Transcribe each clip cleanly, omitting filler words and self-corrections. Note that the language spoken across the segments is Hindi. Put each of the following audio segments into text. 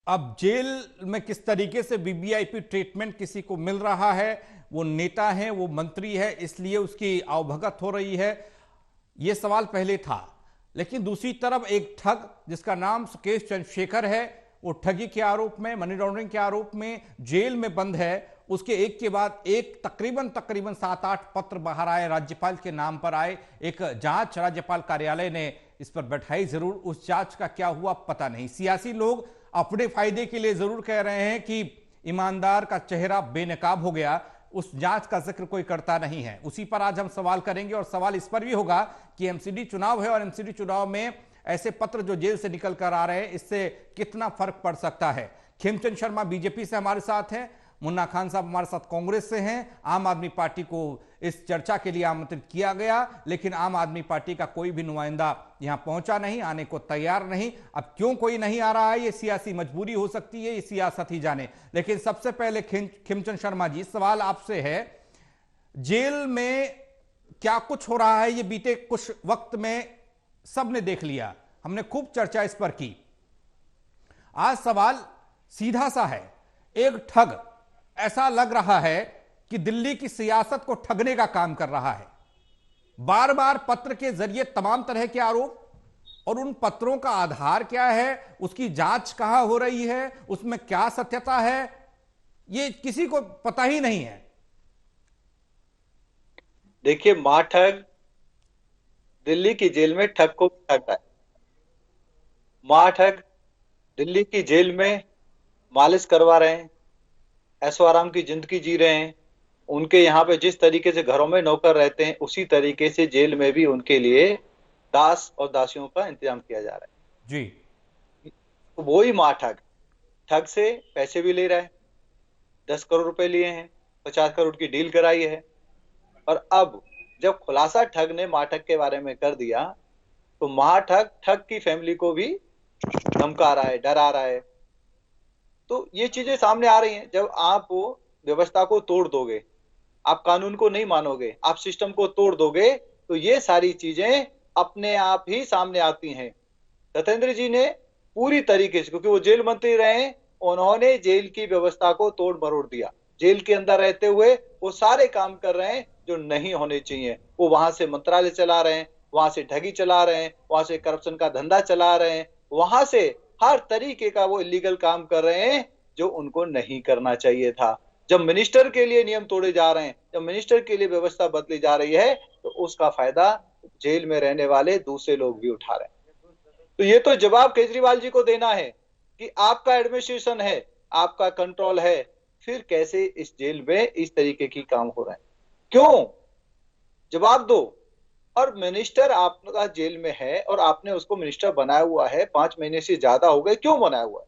अब जेल में किस तरीके से वीवीआईपी ट्रीटमेंट किसी को मिल रहा है, वो नेता है, वो मंत्री है, इसलिए उसकी आवभगत हो रही है, ये सवाल पहले था। लेकिन दूसरी तरफ एक ठग जिसका नाम सुकेश चंद्रशेखर है, वो ठगी के आरोप में, मनी लॉन्ड्रिंग के आरोप में जेल में बंद है। उसके एक के बाद एक तकरीबन 7-8 पत्र बाहर आए, राज्यपाल के नाम पर आए। एक जांच राज्यपाल कार्यालय ने इस पर बैठाई जरूर, उस जांच का क्या हुआ पता नहीं। सियासी लोग अपने फायदे के लिए जरूर कह रहे हैं कि ईमानदार का चेहरा बेनकाब हो गया, उस जांच का जिक्र कोई करता नहीं है। उसी पर आज हम सवाल करेंगे और सवाल इस पर भी होगा कि एमसीडी चुनाव है और एमसीडी चुनाव में ऐसे पत्र जो जेल से निकल कर आ रहे हैं, इससे कितना फर्क पड़ सकता है। खेमचंद शर्मा बीजेपी से हमारे साथ हैं, मुन्ना खान साहब हमारे साथ कांग्रेस से हैं। आम आदमी पार्टी को इस चर्चा के लिए आमंत्रित किया गया, लेकिन आम आदमी पार्टी का कोई भी नुमाइंदा यहां पहुंचा नहीं, आने को तैयार नहीं। अब क्यों कोई नहीं आ रहा है, ये सियासी मजबूरी हो सकती है, ये सियासत ही जाने। लेकिन सबसे पहले खेमचंद शर्मा जी, सवाल आपसे है, जेल में क्या कुछ हो रहा है ये बीते कुछ वक्त में सबने देख लिया, हमने खूब चर्चा इस पर की। आज सवाल सीधा सा है, एक ठग ऐसा लग रहा है कि दिल्ली की सियासत को ठगने का काम कर रहा है। बार बार पत्र के जरिए तमाम तरह के आरोप, और उन पत्रों का आधार क्या है, उसकी जांच कहां हो रही है, उसमें क्या सत्यता है, ये किसी को पता ही नहीं है। देखिए, मां ठग दिल्ली की जेल में ठग को ठग रहा है। मां ठग दिल्ली की जेल में मालिश करवा रहे हैं, ऐशो आराम की जिंदगी जी रहे हैं। उनके यहाँ पे जिस तरीके से घरों में नौकर रहते हैं, उसी तरीके से जेल में भी उनके लिए दास और दासियों का इंतजाम किया जा रहा जी। है। तो वही मां ठग ठग से पैसे भी ले रहा है। 10 करोड़ रुपए लिए हैं, 50 करोड़ की डील कराई है। और अब जब खुलासा ठग ने मां ठग के बारे में कर दिया, तो मां ठग ठग की फैमिली को भी धमका रहा है, डरा रहा है। तो ये चीजें सामने आ रही हैं। जब आप वो व्यवस्था को तोड़ दोगे, आप कानून को नहीं मानोगे, आप सिस्टम को तोड़ दोगे, तो ये सारी चीजें अपने आप ही सामने आती हैं। सत्येंद्र जी ने पूरी तरीके से, क्योंकि वो जेल मंत्री रहे, उन्होंने जेल की व्यवस्था को तोड़ मरोड़ दिया। जेल के अंदर रहते हुए वो सारे काम कर रहे हैं जो नहीं होने चाहिए। वो वहां से मंत्रालय चला रहे हैं, वहां से ठगी चला रहे हैं, वहां से करप्शन का धंधा चला रहे हैं, वहां से हर तरीके का वो इलीगल काम कर रहे हैं जो उनको नहीं करना चाहिए था। जब मिनिस्टर के लिए नियम तोड़े जा रहे हैं, जब मिनिस्टर के लिए व्यवस्था बदली जा रही है, तो उसका फायदा जेल में रहने वाले दूसरे लोग भी उठा रहे हैं। तो ये तो जवाब केजरीवाल जी को देना है कि आपका एडमिनिस्ट्रेशन है, आपका कंट्रोल है, फिर कैसे इस जेल में इस तरीके की काम हो रहे हैं, क्यों? जवाब दो। और मिनिस्टर आपका जेल में है और आपने उसको मिनिस्टर बनाया हुआ है, 5 महीने से ज्यादा हो गए, क्यों बनाया हुआ है?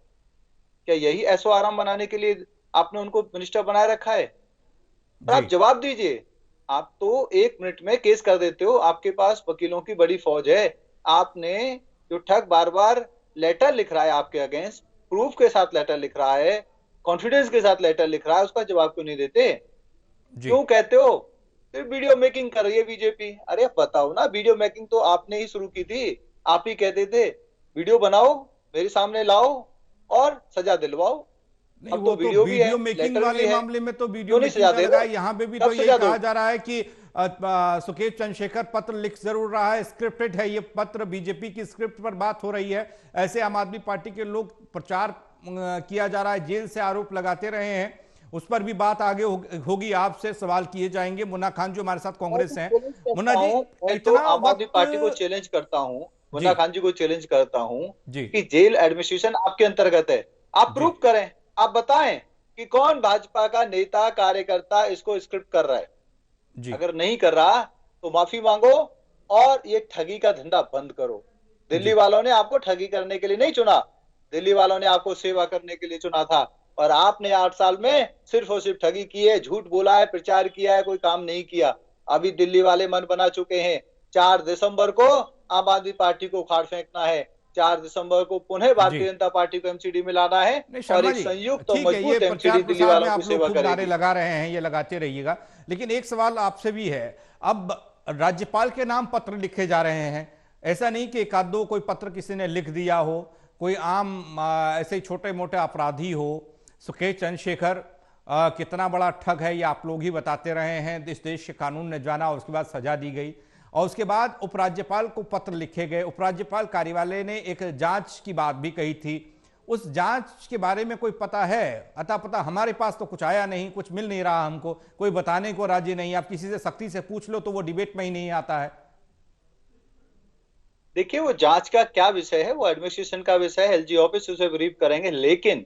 क्या यही ऐशो आराम बनाने के लिए आपने उनको मिनिस्टर बनाए रखा है? और जी। आप जवाब दीजिए। आप तो 1 मिनट में केस कर देते हो, आपके पास वकीलों की बड़ी फौज है। आपने जो ठग बार बार लेटर लिख रहा है आपके अगेंस्ट, प्रूफ के साथ लेटर लिख रहा है, कॉन्फिडेंस के साथ लेटर लिख रहा है, उसका जवाब क्यों नहीं देते? जी। क्यों कहते हो फिर वीडियो मेकिंग कर रही है बीजेपी? अरे बताओ ना, वीडियो मेकिंग तो आपने ही शुरू की थी। आप ही कहते थे वीडियो बनाओ, मेरे सामने लाओ और सजा दिलवाओ। नहीं, अब वो तो तो वीडियो भी है, वीडियो मेकिंग लेटर भी वाले है, मामले में तो वीडियो क्यों नहीं मेकिंग सजा का दे लगा रहे? है, यहां पे भी कब तो यही सजा कहा दोगे? जा रहा है कि सुकेश चंद्रशेखर पत्र लिख जरूर रहा है, स्क्रिप्टेड है ये पत्र, बीजेपी की स्क्रिप्ट पर बात हो रही है, ऐसे आम आदमी पार्टी के लोग प्रचार किया जा रहा है, जेल से आरोप लगाते रहे हैं, उस पर भी बात आगे होगी, आपसे सवाल किए जाएंगे। मुन्ना खान जो हमारे साथ मैं कांग्रेस तो हैं, चैलेंज मुन्ना करता जी, हूं, मैं तो इतना आम आदमी वक्त। पार्टी को चैलेंज करता हूं, जी। मुन्ना खान जी को चैलेंज करता हूं जी। कि जेल एडमिनिस्ट्रेशन आपके अंतर्गत है। आप जी। प्रूफ करें, आप बताएं कि कौन भाजपा का नेता कार्यकर्ता इसको स्क्रिप्ट कर रहा है। जी। अगर नहीं कर रहा तो माफी मांगो और ये ठगी का धंधा बंद करो। दिल्ली जी। वालों ने आपको ठगी करने के लिए नहीं चुना, दिल्ली वालों ने आपको सेवा करने के लिए चुना था। और आपने 8 साल में सिर्फ और सिर्फ ठगी की है, झूठ बोला है, प्रचार किया है, कोई काम नहीं किया। अभी दिल्ली वाले मन बना चुके हैं, 4 दिसंबर को आम आदमी पार्टी को उखाड़ फेंकना है। 4 दिसंबर को पुनः जी। भारतीय जनता पार्टी को एमसीडी में लाना है नहीं और शर्मा एक जी, संयुक्त और ठीक है, ये मजबूत प्रचार एमसीडी दिल्ली प्रसार में वालों की आप लोग सेवा खूब नारे करेगी। लगा रहे हैं, ये लगाते रहिएगा, लेकिन एक सवाल आपसे भी है। अब राज्यपाल के नाम पत्र लिखे जा रहे हैं, ऐसा नहीं कि एक आध दो कोई पत्र किसी ने लिख दिया हो, कोई आम ऐसे ही छोटे मोटे अपराधी हो। सुकेश चंद्रशेखर कितना बड़ा ठग है ये आप लोग ही बताते रहे हैं। इस देश के कानून ने जाना, उसके बाद सजा दी गई और उसके बाद उपराज्यपाल को पत्र लिखे गए। उपराज्यपाल कार्यालय ने एक जांच की बात भी कही थी। उस जांच के बारे में कोई पता है? अता पता हमारे पास तो कुछ आया नहीं, कुछ मिल नहीं रहा हमको, कोई बताने को राजी नहीं। आप किसी से सख्ती से पूछ लो तो वो डिबेट में ही नहीं आता है। देखिए, वो जांच का क्या विषय है, वो एडमिनिस्ट्रेशन का विषय है, एलजी ऑफिस उसे ब्रीफ करेंगे। लेकिन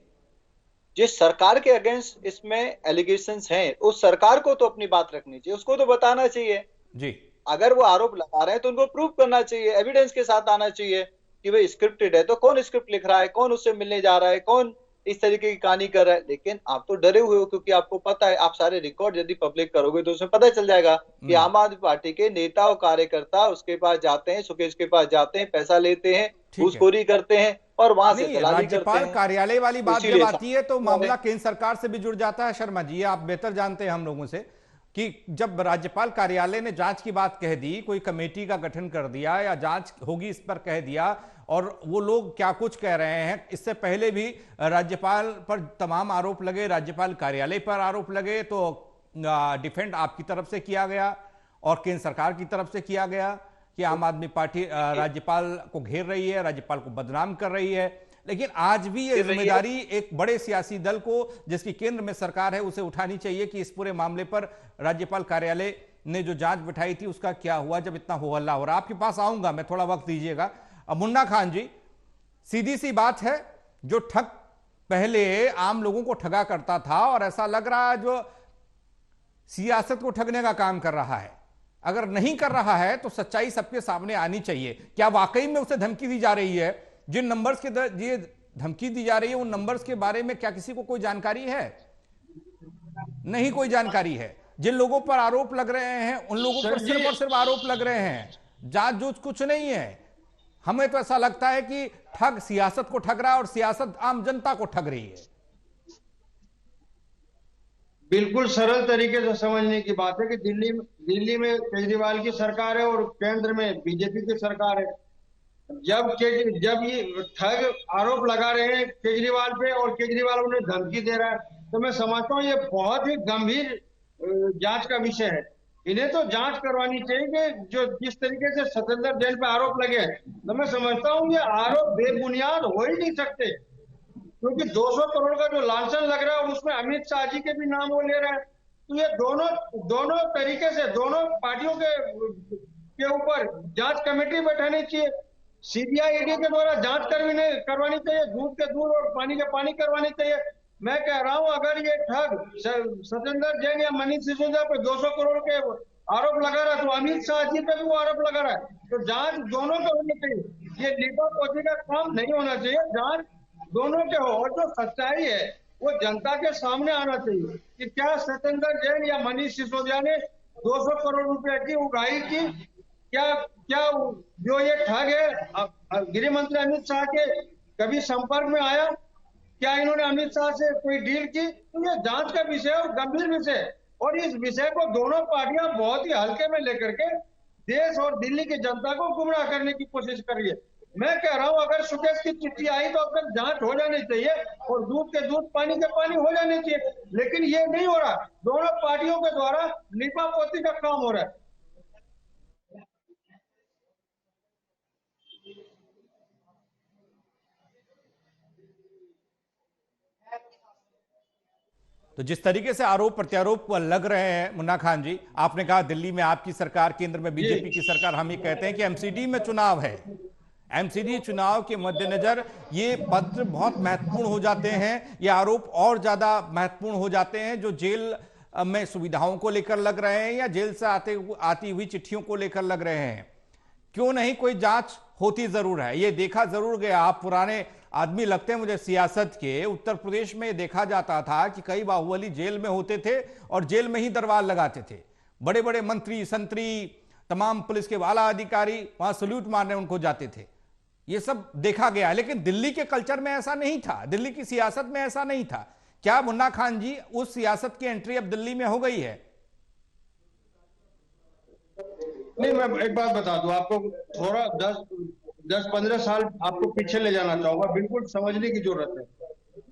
जिस सरकार के अगेंस्ट इसमें एलिगेशंस हैं, उस सरकार को तो अपनी बात रखनी चाहिए, उसको तो बताना चाहिए जी। अगर वो आरोप लगा रहे हैं तो उनको प्रूव करना चाहिए, एविडेंस के साथ आना चाहिए कि भाई स्क्रिप्टेड है तो कौन स्क्रिप्ट लिख रहा है, कौन उससे मिलने जा रहा है, कौन इस तरीके की कहानी कर रहा है। लेकिन आप तो डरे हुए हो क्योंकि आपको पता है, आप सारे रिकॉर्ड यदि पब्लिक करोगे तो उसमें पता चल जाएगा कि आम आदमी पार्टी के नेता और कार्यकर्ता उसके पास जाते हैं, सुकेश के पास जाते हैं, पैसा लेते हैं, घूसखोरी करते हैं और वहां से नहीं, दलाली करते राज्यपाल हैं। कार्यालय वाली बात जब इसीलिए आती है तो मामला केंद्र सरकार से भी जुड़ जाता है। शर्मा जी, आप बेहतर जानते हैं हम लोगों से कि जब राज्यपाल कार्यालय ने जांच की बात कह दी, कोई कमेटी का गठन कर दिया या जांच होगी इस पर कह दिया, और वो लोग क्या कुछ कह रहे हैं। इससे पहले भी राज्यपाल पर तमाम आरोप लगे, राज्यपाल कार्यालय पर आरोप लगे, तो डिफेंड आपकी तरफ से किया गया और केंद्र सरकार की तरफ से किया गया कि आम आदमी पार्टी राज्यपाल को घेर रही है, राज्यपाल को बदनाम कर रही है। लेकिन आज भी ये जिम्मेदारी एक बड़े सियासी दल को, जिसकी केंद्र में सरकार है, उसे उठानी चाहिए कि इस पूरे मामले पर राज्यपाल कार्यालय ने जो जांच बिठाई थी उसका क्या हुआ, जब इतना हो हल्ला हो रहा। आपके पास आऊंगा मैं, थोड़ा वक्त दीजिएगा। मुन्ना खान जी, सीधी सी बात है, जो ठग पहले आम लोगों को ठगा करता था और ऐसा लग रहा है जो सियासत को ठगने का काम कर रहा है, अगर नहीं कर रहा है तो सच्चाई सबके सामने आनी चाहिए। क्या वाकई में उसे धमकी दी जा रही है? जिन नंबर्स के ये धमकी दी जा रही है उन नंबर्स के बारे में क्या किसी को कोई जानकारी है? नहीं, कोई जानकारी है। जिन लोगों पर आरोप लग रहे हैं उन लोगों पर सिर्फ और सिर्फ आरोप लग रहे हैं, जांच जूझ कुछ नहीं है। हमें तो ऐसा लगता है कि ठग सियासत को ठग रहा है और सियासत आम जनता को ठग रही है। बिल्कुल सरल तरीके से समझने की बात है कि दिल्ली में केजरीवाल की सरकार है और केंद्र में बीजेपी की सरकार है। जब ये ठग आरोप लगा रहे हैं केजरीवाल पे और केजरीवाल उन्हें धमकी दे रहा है, तो मैं समझता हूँ ये बहुत ही गंभीर जांच का विषय है। इन्हें तो जांच करवानी चाहिए कि जो जिस तरीके से सतेंद्र जैन पे आरोप लगे हैं, तो मैं समझता हूँ ये आरोप बेबुनियाद हो ही नहीं सकते, क्योंकि 200 करोड़ का जो लांछन लग रहा है और उसमें अमित शाह जी के भी नाम वो ले रहा है। तो ये दोनों तरीके से दोनों पार्टियों के ऊपर जांच कमेटी बैठानी चाहिए, सीबीआई ईडी के द्वारा जांच करवानी चाहिए, दूध के दूध और पानी के पानी करवानी चाहिए। मैं कह रहा हूं अगर ये ठग सतेंद्र जैन या मनीष सिसोदिया पे 200 करोड़ के आरोप लगा रहा है तो अमित शाह जी पे भी वो आरोप लगा रहा है, तो जांच दोनों पे होनी चाहिए। ये लीपा पोती का काम नहीं होना चाहिए, जांच दोनों के हो और जो सच्चाई है वो जनता के सामने आना चाहिए कि क्या सतेंद्र जैन या मनीष सिसोदिया ने 200 करोड़ रुपए की उगाही की, क्या जो ये ठग है गृह मंत्री अमित शाह के कभी संपर्क में आया, क्या इन्होंने अमित शाह से कोई डील की? तो ये जांच का विषय और गंभीर विषय, और इस विषय को दोनों पार्टियां बहुत ही हल्के में लेकर के देश और दिल्ली की जनता को गुमराह करने की कोशिश कर रही है। मैं कह रहा हूं अगर सुकेश की चिट्ठी आई तो अब तक जांच हो जानी चाहिए और दूध के दूध पानी के पानी हो जाने चाहिए, लेकिन ये नहीं हो रहा। दोनों पार्टियों के द्वारा लीपा पोती का काम हो रहा है। तो जिस तरीके से आरोप प्रत्यारोप लग रहे हैं मुन्ना खान जी, आपने कहा दिल्ली में आपकी सरकार, केंद्र में बीजेपी की सरकार, हम ये कहते हैं कि एमसीडी में चुनाव है। एमसीडी चुनाव के मद्देनजर ये पत्र बहुत महत्वपूर्ण हो जाते हैं, ये आरोप और ज्यादा महत्वपूर्ण हो जाते हैं, जो जेल में सुविधाओं को लेकर लग रहे हैं या जेल से आती हुई चिट्ठियों को लेकर लग रहे हैं। क्यों नहीं कोई जांच होती जरूर है, ये देखा जरूर गया। आप पुराने आदमी लगते हैं मुझे सियासत के। उत्तर प्रदेश में देखा जाता था कि कई बाहुबली जेल में होते थे और जेल में ही दरबार लगाते थे। बड़े बड़े मंत्री संतरी, तमाम पुलिस के वाला अधिकारी वहां सल्यूट मारने उनको जाते थे। ये सब देखा गया, लेकिन दिल्ली के कल्चर में ऐसा नहीं था, दिल्ली की सियासत में ऐसा नहीं था। क्या मुन्ना खान जी उस सियासत की एंट्री अब दिल्ली में हो गई है? नहीं, मैं एक बात बता दूं आपको, थोड़ा 10-15 साल आपको पीछे ले जाना चाहूंगा। बिल्कुल समझने की जरूरत है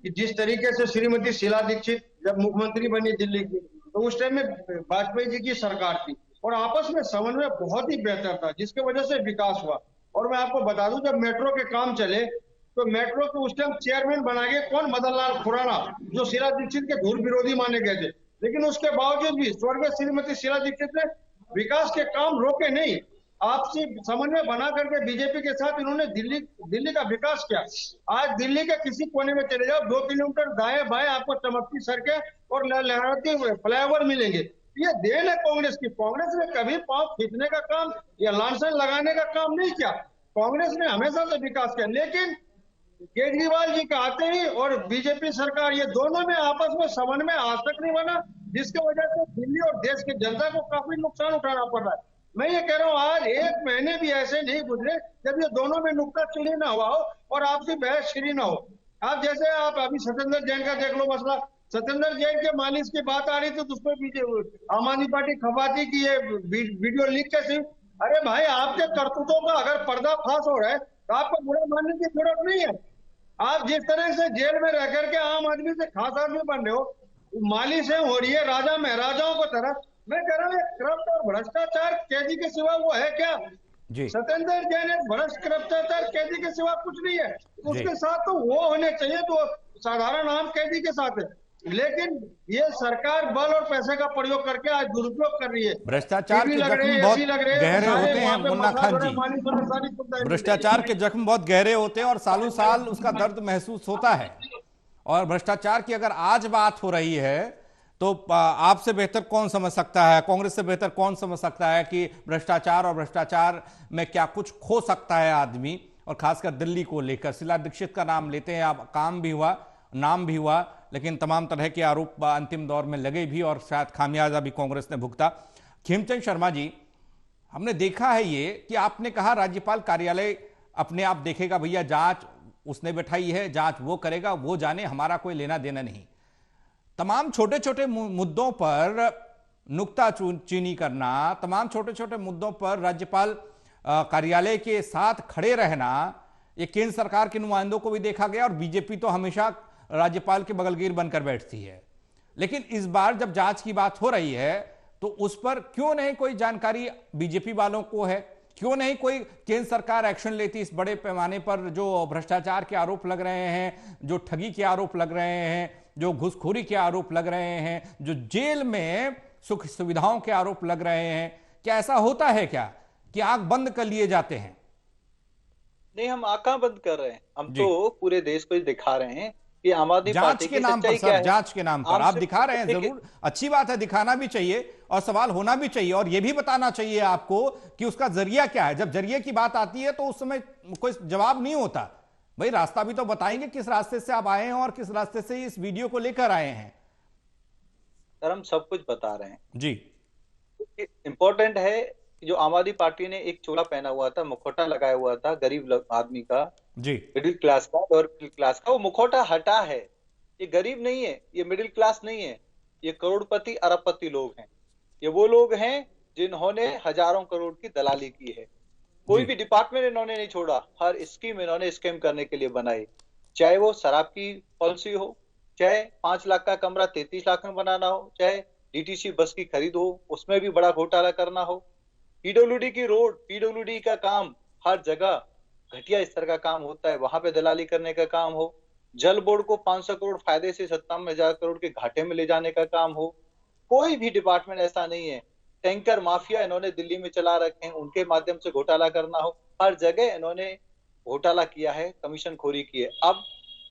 कि जिस तरीके से श्रीमती शीला दीक्षित जब मुख्यमंत्री बनी दिल्ली की, तो उस टाइम में वाजपेयी जी की सरकार थी और आपस में समन्वय बहुत ही बेहतर था, जिसकी वजह से विकास हुआ। और मैं आपको बता दूं, जब मेट्रो के काम चले तो मेट्रो को उस टाइम चेयरमैन बना के कौन, मदन लाल खुराना, जो शीला दीक्षित के धूल विरोधी माने गए थे, लेकिन उसके बावजूद भी स्वर्गीय श्रीमती शीला दीक्षित ने विकास के काम रोके नहीं, आपसी समन्वय बना करके बीजेपी के साथ इन्होंने दिल्ली का विकास किया। आज दिल्ली के किसी कोने में चले जाओ, 2 किलोमीटर दाएं बाएं आपको चमकती सड़कें और लहराते हुए फ्लाईओवर मिलेंगे। ये देन है कांग्रेस की। कांग्रेस ने कभी पांव खींचने का काम या लांछन लगाने का काम नहीं किया। कांग्रेस ने हमेशा से विकास किया, लेकिन केजरीवाल जी के आते ही और बीजेपी सरकार, ये दोनों में आपस में समन्वय आज तक नहीं बना, जिसकी वजह से दिल्ली और देश की जनता को काफी नुकसान उठाना पड़ रहा है। मैं ये कह रहा हूँ, आज 1 महीने भी ऐसे नहीं गुजरे जब ये दोनों में नुक्ताचीनी ना हुआ हो और आपसी बहस शुरू ना हो। आप जैसे आप अभी सत्येंद्र जैन का देख लो मसला, सत्येंद्र जैन के मालिश की बात आ रही थी तो उसमें आम आदमी पार्टी खपाती की ये वीडियो लीक कैसे। अरे भाई, आपके करतूतों का अगर पर्दाफाश हो रहा है तो आपको बुरा मानने की जरूरत नहीं है। आप जिस तरह से जेल में रह करके आम आदमी से खास आदमी बन रहे हो, मालिशें हो रही है राजा महाराजाओं को तरह। मैं कह रहा हूँ करप्ट और भ्रष्टाचार कैदी के सिवा वो है क्या? जी सत्येंद्र जैन भ्रष्ट भ्रष्टाचार कैदी के सिवा कुछ नहीं है। उसके साथ तो वो होने चाहिए तो साधारण आम कैदी के साथ है, लेकिन ये सरकार बल और पैसे का प्रयोग करके आज दुरुपयोग कर रही है। भ्रष्टाचार के जख्म बहुत गहरे होते हैं मुन्ना खान जी। भ्रष्टाचार के जख्म बहुत गहरे होते हैं और सालों साल उसका दर्द महसूस होता है। और भ्रष्टाचार की अगर आज बात हो रही है तो आपसे बेहतर कौन समझ सकता है, कांग्रेस से बेहतर कौन समझ सकता है कि भ्रष्टाचार और भ्रष्टाचार में क्या कुछ खो सकता है आदमी। और खासकर दिल्ली को लेकर शीला दीक्षित का नाम लेते हैं, अब काम भी हुआ, नाम भी हुआ, लेकिन तमाम तरह के आरोप अंतिम दौर में लगे भी और शायद खामियाजा भी कांग्रेस ने भुगता। खेमचंद शर्मा जी, हमने देखा है ये कि आपने कहा राज्यपाल कार्यालय अपने आप देखेगा, भैया जांच उसने बैठाई है, जांच वो करेगा, वो जाने, हमारा कोई लेना देना नहीं। तमाम छोटे छोटे मुद्दों पर नुक्ताचीनी करना, तमाम छोटे छोटे मुद्दों पर राज्यपाल कार्यालय के साथ खड़े रहना, ये केंद्र सरकार के नुमाइंदों को भी देखा गया और बीजेपी तो हमेशा राज्यपाल के बगलगीर बनकर बैठती है। लेकिन इस बार जब जांच की बात हो रही है तो उस पर क्यों नहीं कोई जानकारी बीजेपी वालों को है? क्यों नहीं कोई केंद्र सरकार एक्शन लेती इस बड़े पैमाने पर जो भ्रष्टाचार के आरोप लग रहे हैं, जो ठगी के आरोप लग रहे हैं, जो घूसखोरी के आरोप लग रहे हैं, जो जेल में सुख सुविधाओं के आरोप लग रहे हैं? क्या ऐसा होता है क्या कि आंख बंद कर लिए जाते हैं? नहीं, हम आंख बंद कर रहे हैं, हम तो पूरे देश को दिखा रहे हैं कि आम आदमी पार्टी की सच्चाई क्या है। जांच के नाम पर आप दिखा रहे हैं, जरूर अच्छी बात है, दिखाना भी चाहिए और सवाल होना भी चाहिए और यह भी बताना चाहिए आपको कि उसका जरिया क्या है। जब जरिए की बात आती है तो उस समय कोई जवाब नहीं होता। भाई रास्ता भी तो बताएंगे, किस रास्ते से आप आए हैं और किस रास्ते से इस वीडियो को लेकर आए हैं। सर, हम सब कुछ बता रहे हैं जी। इंपॉर्टेंट है, जो आम आदमी पार्टी ने एक चोला पहना हुआ था, मुखौटा लगाया हुआ था गरीब आदमी का, जी, मिडिल क्लास का, और मिडिल क्लास का, वो मुखौटा हटा है। ये गरीब नहीं है, ये मिडिल क्लास नहीं है, ये करोड़पति अरबपति लोग हैं। ये वो लोग हैं जिन्होंने हजारों करोड़ की दलाली की है। कोई भी डिपार्टमेंट इन्होंने नहीं छोड़ा, हर स्कीम इन्होंने स्कैम करने के लिए बनाई। चाहे वो शराब की पॉलिसी हो, चाहे 5 लाख का कमरा 33 लाख में बनाना हो, चाहे डीटीसी बस की खरीद हो, उसमें भी बड़ा घोटाला करना हो, पीडब्ल्यूडी की रोड, पीडब्ल्यूडी का काम हर जगह घटिया स्तर का काम होता है, वहां पे दलाली करने का काम हो, जल बोर्ड को 500 करोड़ फायदे से 57,000 करोड़ के घाटे में ले जाने का काम हो, कोई भी डिपार्टमेंट ऐसा नहीं है। टैंकर माफिया इन्होंने दिल्ली में चला रखे हैं, उनके माध्यम से घोटाला करना हो, हर जगह इन्होंने घोटाला किया है, कमीशन खोरी की है। अब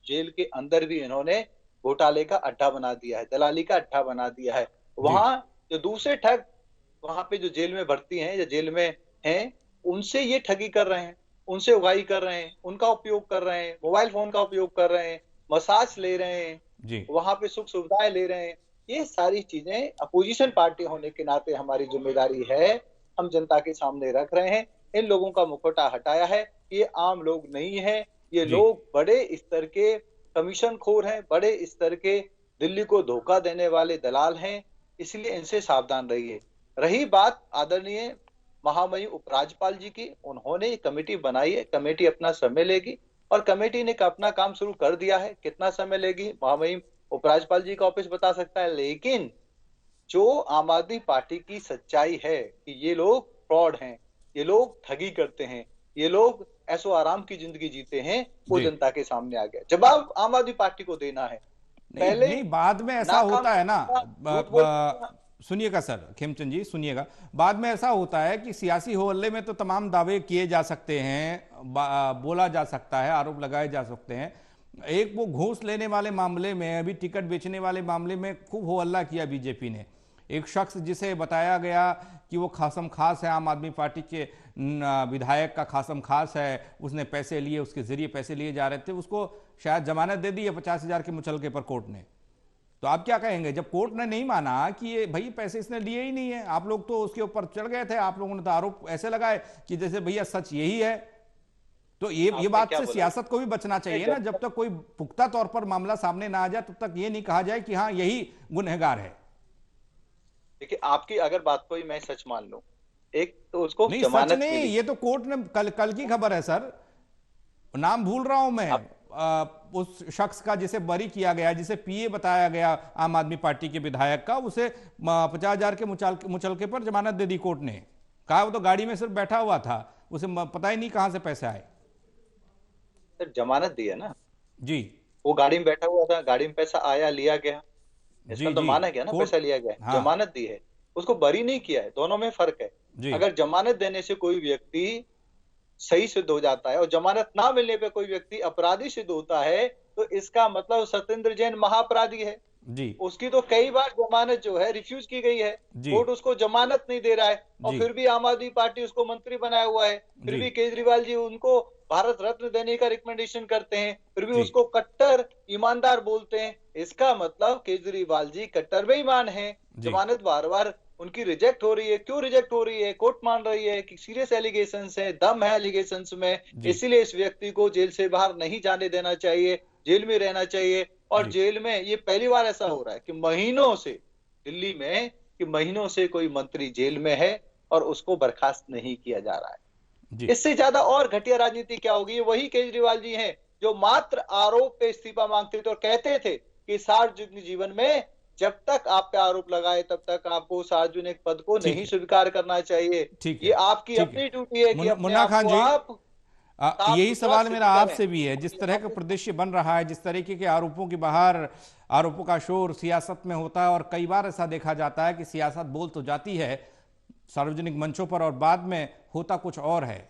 जेल के अंदर भी इन्होंने घोटाले का अड्डा बना दिया है, दलाली का अड्डा बना दिया है। वहां जो दूसरे ठग वहां पे जो जेल में भर्ती हैं या जेल में हैं, उनसे ये ठगी कर रहे हैं, उनसे उगाही कर रहे हैं, उनका उपयोग कर रहे हैं, मोबाइल फोन का उपयोग कर रहे हैं, मसाज ले रहे हैं, वहां पे सुख सुविधाएं ले रहे हैं। ये सारी चीजें अपोजिशन पार्टी होने के नाते हमारी जिम्मेदारी है, हम जनता के सामने रख रहे हैं। इन लोगों का मुखौटा हटाया है, ये आम लोग नहीं है, ये लोग बड़े स्तर के कमीशन खोर हैं, बड़े स्तर के दिल्ली को धोखा देने वाले दलाल हैं, इसलिए इनसे सावधान रहिए। रही बात आदरणीय महामहिम उपराज्यपाल जी की। उन्होंने ये कमेटी बनाई है, कमेटी अपना समय लेगी और कमेटी ने अपना काम शुरू कर दिया है। कितना समय लेगी महामहिम उपराज्यपाल जी का ऑफिस बता सकता है, लेकिन जो आम आदमी पार्टी की सच्चाई है कि ये लोग फ्रॉड हैं, ये लोग ठगी करते हैं, ये लोग ऐसो आराम की जिंदगी जीते हैं, वो जी। जनता के सामने आ गया। जवाब आम आदमी पार्टी को देना है। नहीं नहीं, बाद में ऐसा नाकाम होता है ना, झूठ बोलना। सुनिएगा सर, खेमचंद जी सुनिएगा, बाद में ऐसा होता है कि सियासी हो हल्ले में तो तमाम दावे किए जा सकते हैं, बोला जा सकता है, आरोप लगाए जा सकते हैं। एक वो घूस लेने वाले मामले में, अभी टिकट बेचने वाले मामले में खूब हो हल्ला किया बीजेपी ने। एक शख्स जिसे बताया गया कि वो खासम खास है, आम आदमी पार्टी के विधायक का खासम खास है, उसने पैसे लिए, उसके जरिए पैसे लिए जा रहे थे, उसको शायद जमानत दे दी है 50,000 के मुचलके पर कोर्ट ने। तो आप क्या कहेंगे जब कोर्ट ने नहीं माना कि ये भाई पैसे इसने लिए ही नहीं है, आप लोग तो उसके ऊपर चढ़ गए थे, आप लोगों ने तो आरोप ऐसे लगाए कि जैसे भैया सच यही है। तो ये बात से सियासत को भी बचना चाहिए ना, जब तक कोई पुख्ता तौर पर मामला सामने ना आ जाए तब तक ये नहीं कहा जाए कि हाँ यही गुनहगार है। देखिए, आपकी अगर बात को ही मैं सच मान लूं, एक तो उसको नहीं जमानत सच नहीं, मिली। ये तो कोर्ट ने कल की खबर है सर, नाम भूल रहा हूं मैं, उस शख्स का जिसे बरी किया गया, जिसे पीए बताया गया आम आदमी पार्टी के विधायक का, उसे 50,000 के मुचलके पर जमानत दे दी कोर्ट ने। कहा वो तो गाड़ी में सिर्फ बैठा हुआ था, उसे पता ही नहीं कहां से पैसे आए। सर जमानत दी है ना जी वो गाड़ी में बैठा हुआ था, गाड़ी में पैसा आया, लिया गया, जी इसका तो जी, माना गया ना, पैसा लिया गया। हाँ। जमानत दी है, उसको बरी नहीं किया है, दोनों में फर्क है। जी अगर जमानत देने से कोई व्यक्ति सही सिद्ध हो जाता है और जमानत ना मिलने पे कोई व्यक्ति अपराधी सिद्ध होता है, तो इसका मतलब सत्येंद्र जैन महाअपराधी है। जी उसकी तो कई बार जमानत जो है रिफ्यूज की गई है, जी कोर्ट उसको जमानत नहीं दे रहा है, और जी। फिर भी आम आदमी पार्टी उसको मंत्री बनाया हुआ है। फिर जी। भी केजरीवाल जी उनको भारत रत्न देने का रिकमेंडेशन करते हैं, फिर भी जी। उसको कट्टर ईमानदार बोलते हैं। इसका मतलब केजरीवाल जी कट्टर बेईमान हैं। जी। जमानत बार बार उनकी रिजेक्ट हो रही है। क्यों रिजेक्ट हो रही है? कोर्ट मान रही है कि सीरियस एलिगेशंस है, दम है एलिगेशंस में, जी। इसीलिए इस व्यक्ति को जेल से बाहर नहीं जाने देना चाहिए, जेल में रहना चाहिए। और जी। जेल में ये पहली बार ऐसा हो रहा है कि महीनों से दिल्ली में कि महीनों से कोई मंत्री जेल में है और उसको बर्खास्त नहीं किया जा रहा है। जी। इससे ज्यादा और घटिया राजनीति क्या होगी? ये वही केजरीवाल जी हैं जो मात्र आरोप पे इस्तीफा मांगते थे और कहते थे कि सार्वजनिक जीवन में जब तक आप पे आरोप लगाए तब तक आपको सार्वजनिक पद को ठीक नहीं है। स्वीकार करना चाहिए। ठीक है, ये आपकी ठीक है। अपनी ड्यूटी है कि अपने मुन्ना आप खान को जी, आप साफ यही सुथरा सवाल मेरा सिद्ध आपसे भी है। जिस तरह का परिदृश्य बन रहा है, जिस तरीके के आरोपों की बाहर आरोपों का शोर सियासत में होता है, और कई बार ऐसा देखा जाता है कि सियासत बोल तो जाती है सार्वजनिक मंचों पर और बाद में होता कुछ और है,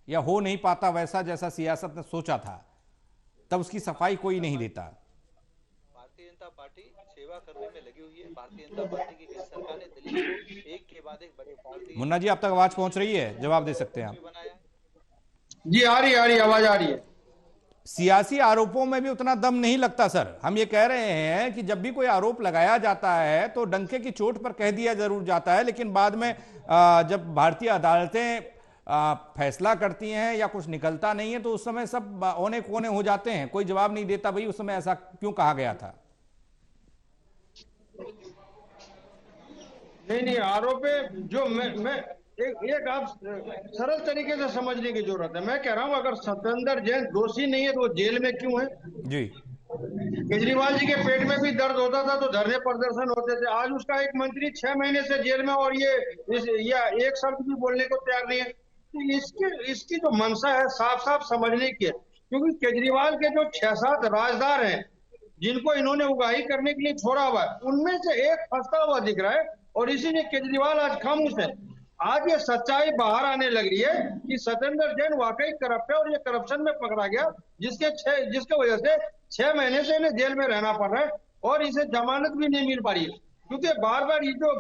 या हो नहीं पाता वैसा जैसा सियासत ने सोचा था, तब उसकी सफाई कोई नहीं देता। भारतीय जनता पार्टी सेवा करने में लगी हुई है। भारतीय जनता पार्टी की केंद्र सरकार ने दिल्ली को एक के बाद एक बड़े उपहार दिए। मुन्ना जी, आप तक आवाज पहुंच रही है, जवाब दे सकते हैं आप। बनाया है। जी आ रही आवाज आ रही है। सियासी आरोपों में भी उतना दम नहीं लगता सर। हम ये कह रहे हैं कि जब भी कोई आरोप लगाया जाता है तो डंके की चोट पर कह दिया जरूर जाता है, लेकिन बाद में जब भारतीय अदालतें फैसला करती हैं या कुछ निकलता नहीं है तो उस समय सब औने कोने हो जाते हैं, कोई जवाब नहीं देता भाई उस समय ऐसा क्यों कहा गया था। नहीं आरोप है जो मैं एक आप सरल तरीके से समझने की जरूरत है। मैं कह रहा हूं अगर सत्येंद्र जैन दोषी नहीं है तो वो जेल में क्यों है? जी। केजरीवाल जी के पेट में भी दर्द होता था तो धरने प्रदर्शन होते थे। आज उसका एक मंत्री 6 महीने से जेल में और ये एक शब्द भी बोलने को तैयार नहीं है। तो इसकी जो मंशा है साफ साफ समझने की है, क्योंकि केजरीवाल के जो 6-7 राजदार हैं जिनको इन्होंने उगाही करने के लिए छोड़ा हुआ है, उनमें से एक फंसता हुआ दिख रहा है और इसीलिए केजरीवाल आज खामोश है। आज ये सच्चाई बाहर आने लग रही है कि सत्येंद्र जैन वाकई करप्ट है और ये करप्शन में पकड़ा गया, जिसके वजह से 6 महीने से इन्हें जेल में रहना पड़ रहा है और इसे जमानत भी नहीं मिल पा रही है, क्योंकि बार बार ये जो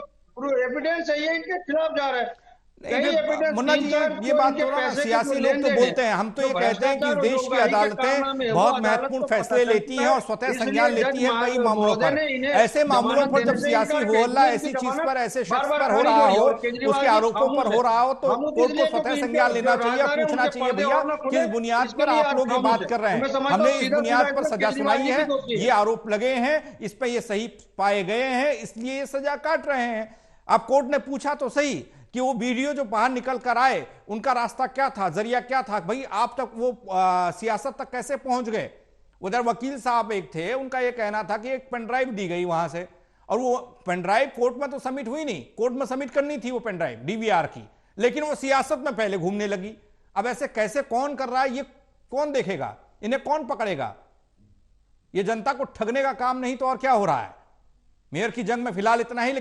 एविडेंस है ये इनके खिलाफ जा रहा है। मुन्ना जी, ये बात तो ना सियासी लोग तो बोलते हैं, हम तो ये कहते हैं कि देश की अदालतें बहुत महत्वपूर्ण फैसले लेती हैं और स्वतः संज्ञान लेती हैं कई मामलों पर। ऐसे मामलों पर जब सियासी हो हल्ला ऐसी चीज पर, ऐसे शख्स पर हो रहा हो, उसके आरोपों पर हो रहा हो, तो कोर्ट को स्वतः संज्ञान लेना चाहिए, पूछना चाहिए भैया किस बुनियाद पर आप लोग ये बात कर रहे हैं। हमने इस बुनियाद पर सजा सुनाई है, ये आरोप लगे हैं, इस पर ये सही पाए गए हैं, इसलिए ये सजा काट रहे हैं। अब कोर्ट ने पूछा तो सही, कि वो वीडियो जो बाहर निकल कर आए उनका रास्ता क्या था, जरिया क्या था, भाई आप तक वो सियासत तक कैसे पहुंच गए। उधर वकील साहब एक थे, उनका ये कहना था कि एक पेनड्राइव दी गई वहां से, और वो पेनड्राइव कोर्ट में तो सबमिट हुई नहीं, कोर्ट में सबमिट करनी थी वो पेनड्राइव डीवीआर की, लेकिन वो सियासत में पहले घूमने लगी। अब ऐसे कैसे कौन कर रहा है, ये कौन देखेगा, इन्हें कौन पकड़ेगा। ये जनता को ठगने का काम नहीं तो और क्या हो रहा है। मेयर की जंग में फिलहाल इतना ही, लेकिन